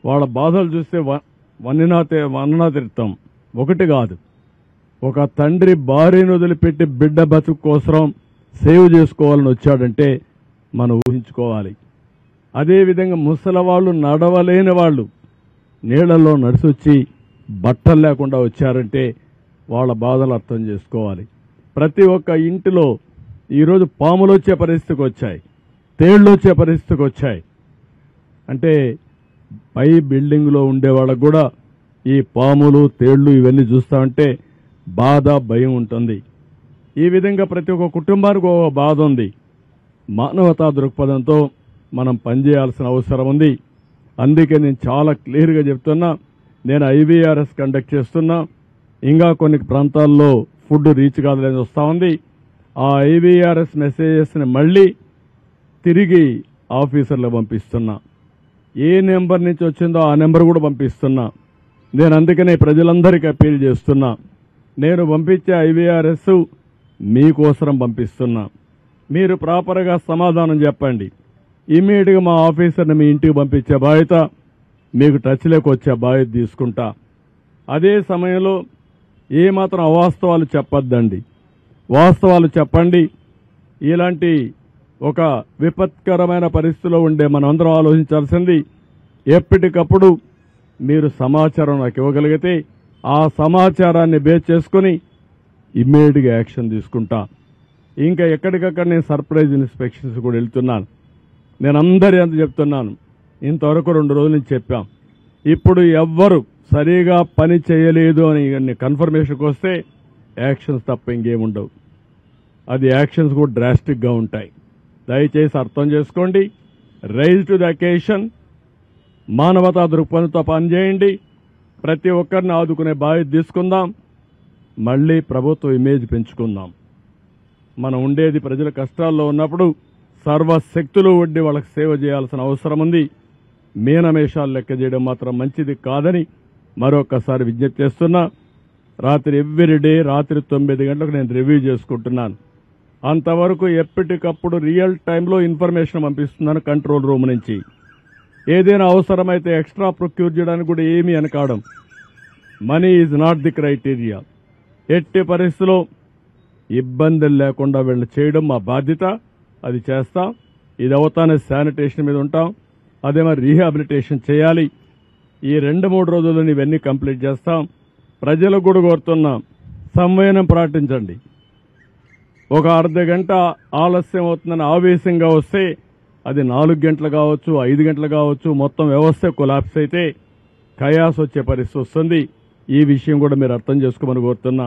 వాళ్ళ బాధలు చూస్తే వన్ననా తీర్థం ఒకటి కాదు. ఒక తండ్రి భార్యను వదిలిపెట్టి బిడ్డ బతుకు కోసం సేవ్ చేసుకోవాలని వచ్చాడంటే మనం ఊహించుకోవాలి. అదేవిధంగా ముసలవాళ్ళు, నడవలేని వాళ్ళు నీళ్లలో నడిచొచ్చి బట్టలు లేకుండా వచ్చారంటే వాళ్ళ బాధలు అర్థం చేసుకోవాలి. ప్రతి ఒక్క ఇంటిలో ఈరోజు పాములు వచ్చే పరిస్థితికి వచ్చాయి, తేళ్లు వచ్చే పరిస్థితికి వచ్చాయి. అంటే పై బిల్డింగ్లో ఉండే వాళ్ళకు కూడా ఈ పాములు, తేళ్లు ఇవన్నీ చూస్తామంటే బాధ, భయం ఉంటుంది. ఈ విధంగా ప్రతి ఒక్క కుటుంబానికి ఒక బాధ ఉంది. మానవతా దృక్పథంతో మనం పనిచేయాల్సిన అవసరం ఉంది. అందుకే నేను చాలా క్లియర్గా చెప్తున్నా. నేను ఐవీఆర్ఎస్ కండక్ట్ చేస్తున్నా. ఇంకా కొన్ని ప్రాంతాల్లో ఫుడ్ రీచ్ కాదని వస్తూ ఉంది. ఆ ఐవీఆర్ఎస్ మెసేజెస్ని మళ్ళీ తిరిగి ఆఫీసర్లకు పంపిస్తున్నా. ఏ నెంబర్ నుంచి వచ్చిందో ఆ నెంబర్ కూడా పంపిస్తున్నా. నేను అందుకనే ప్రజలందరికీ అప్పీల్ చేస్తున్నా. నేను పంపించే ఐవీఆర్ఎస్ మీకోసరం పంపిస్తున్నా. మీరు ప్రాపర్గా సమాధానం చెప్పండి. ఇమ్మీడియట్గా మా ఆఫీసర్ని మీ ఇంటికి పంపించే బాధ్యత, మీకు టచ్లోకి వచ్చే బాధ్యత తీసుకుంటా. అదే సమయంలో ఏమాత్రం అవాస్తవాలు చెప్పొద్దండి, వాస్తవాలు చెప్పండి. ఇలాంటి ఒక విపత్కరమైన పరిస్థితిలో ఉండే మనమందరం ఆలోచించాల్సింది, ఎప్పటికప్పుడు మీరు సమాచారం నాకు ఇవ్వగలిగితే ఆ సమాచారాన్ని బేస్ చేసుకుని ఇమ్మీడియట్గా యాక్షన్ తీసుకుంటా. ఇంకా ఎక్కడికక్కడ నేను సర్ప్రైజ్ ఇన్స్పెక్షన్స్ కూడా వెళ్తున్నాను. నేను అందరి అంత చెప్తున్నాను. ఇంతవరకు 2 రోజుల నుంచి చెప్పాం. ఇప్పుడు ఎవ్వరు సరిగా పని చేయలేదు అని కన్ఫర్మేషన్కి వస్తే యాక్షన్స్ తప్ప ఇంకేముండవు. అది యాక్షన్స్ కూడా డ్రాస్టిక్గా ఉంటాయి. దయచేసి అర్థం చేసుకోండి. రైజ్ టు ది అకేషన్, మానవతా దృక్పథంతో పనిచేయండి. ప్రతి ఒక్కరిని ఆదుకునే బాధ్యత తీసుకుందాం. మళ్ళీ ప్రభుత్వ ఇమేజ్ పెంచుకుందాం. మనం ఉండేది ప్రజల కష్టాల్లో ఉన్నప్పుడు సర్వశక్తులు ఒడ్డి వాళ్ళకి సేవ చేయాల్సిన అవసరం ఉంది. మీనమేషాలు లెక్క చేయడం మాత్రం మంచిది కాదని మరొకసారి విజ్ఞప్తి చేస్తున్నా. రాత్రి ఎవ్రీడే రాత్రి 9 గంటలకు నేను రివ్యూ చేసుకుంటున్నాను. అంతవరకు ఎప్పటికప్పుడు రియల్ టైంలో ఇన్ఫర్మేషన్ పంపిస్తున్నాను కంట్రోల్ రూమ్ నుంచి. ఏదైనా అవసరమైతే ఎక్స్ట్రా ప్రొక్యూర్ చేయడానికి కూడా ఏమీ అనకాడం. Money is not the criteria. ఎట్టి పరిస్థితిలో ఇబ్బందులు లేకుండా వీళ్ళు చేయడం మా బాధ్యత. అది చేస్తాం. ఇది అవుతానే శానిటేషన్ మీద ఉంటాం. అదే మరి రీహాబిలిటేషన్ చేయాలి. ఈ 2-3 రోజుల్లో ఇవన్నీ కంప్లీట్ చేస్తాం. ప్రజలకు కూడా కోరుతున్నాం, సంయమనం పాటించండి. ఒక అర్ధ గంట ఆలస్యం అవుతుందని ఆవేశంగా వస్తే అది 4 గంటలు కావచ్చు, 5 గంటలు కావచ్చు, మొత్తం వ్యవస్థ కొలాప్స్ అయితే కయాస్ వచ్చే పరిస్థితి వస్తుంది. ఈ విషయం కూడా మీరు అర్థం చేసుకోమని కోరుతున్నా.